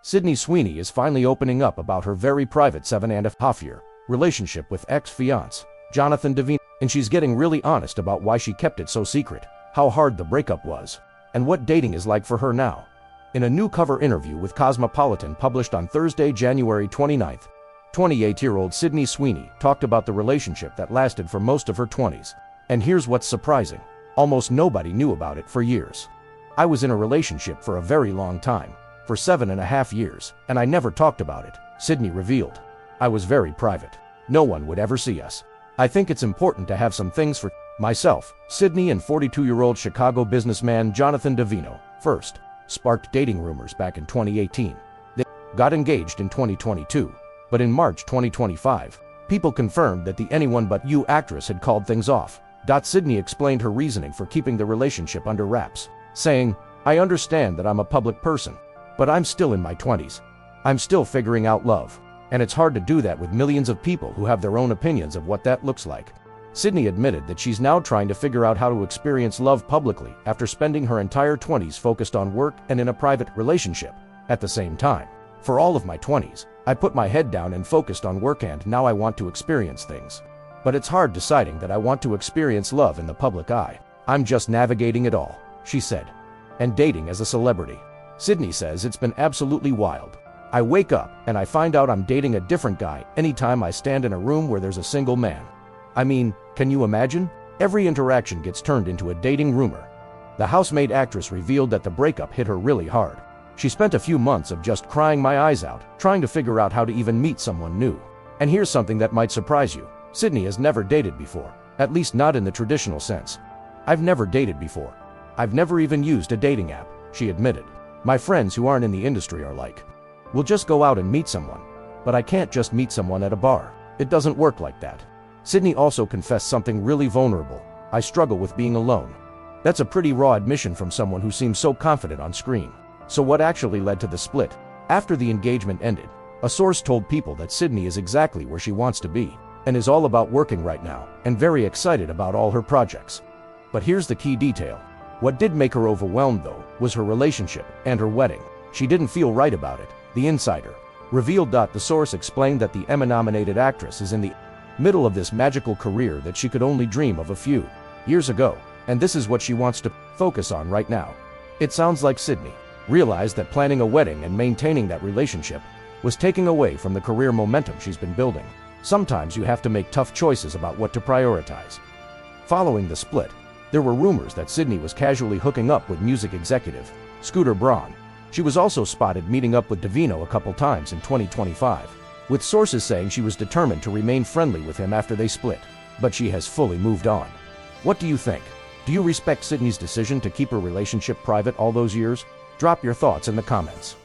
Sydney Sweeney is finally opening up about her very private 7.5-year relationship with ex-fiancé Jonathan Davino, and she's getting really honest about why she kept it so secret, how hard the breakup was, and what dating is like for her now. In a new cover interview with Cosmopolitan published on Thursday, January 29th, 28-year-old Sydney Sweeney talked about the relationship that lasted for most of her 20s. And here's what's surprising: almost nobody knew about it for years. "I was in a relationship for a very long time, for 7.5 years, and I never talked about it," Sydney revealed. "I was very private. No one would ever see us. I think it's important to have some things for myself." Sydney and 42-year-old Chicago businessman Jonathan Davino first sparked dating rumors back in 2018. They got engaged in 2022, but in March 2025, people confirmed that the Anyone But You actress had called things off. Sydney explained her reasoning for keeping the relationship under wraps, saying, "I understand that I'm a public person, but I'm still in my 20s. I'm still figuring out love, and it's hard to do that with millions of people who have their own opinions of what that looks like." Sydney admitted that she's now trying to figure out how to experience love publicly after spending her entire 20s focused on work and in a private relationship. At the same time, "For all of my 20s, I put my head down and focused on work, and now I want to experience things. But it's hard deciding that I want to experience love in the public eye. I'm just navigating it all," she said. And dating as a celebrity. Sydney says, "It's been absolutely wild. I wake up and I find out I'm dating a different guy anytime I stand in a room where there's a single man. I mean, can you imagine? Every interaction gets turned into a dating rumor." The housemaid actress revealed that the breakup hit her really hard. "She spent a few months of just crying my eyes out, trying to figure out how to even meet someone new. And here's something that might surprise you. Sydney has never dated before, at least not in the traditional sense. "I've never dated before. I've never even used a dating app," she admitted. "My friends who aren't in the industry are like, we'll just go out and meet someone. But I can't just meet someone at a bar. It doesn't work like that." Sydney also confessed something really vulnerable: "I struggle with being alone." That's a pretty raw admission from someone who seems so confident on screen. So what actually led to the split? After the engagement ended, a source told People that Sydney is exactly where she wants to be, and is all about working right now, and very excited about all her projects. But here's the key detail. What did make her overwhelmed, though, was her relationship and her wedding. She didn't feel right about it, the insider revealed. The source explained that the Emmy-nominated actress is in the middle of this magical career that she could only dream of a few years ago, and this is what she wants to focus on right now. It sounds like Sydney realized that planning a wedding and maintaining that relationship was taking away from the career momentum she's been building. Sometimes you have to make tough choices about what to prioritize. Following the split, there were rumors that Sydney was casually hooking up with music executive Scooter Braun. She was also spotted meeting up with Davino a couple times in 2025, with sources saying she was determined to remain friendly with him after they split. But she has fully moved on. What do you think? Do you respect Sydney's decision to keep her relationship private all those years? Drop your thoughts in the comments.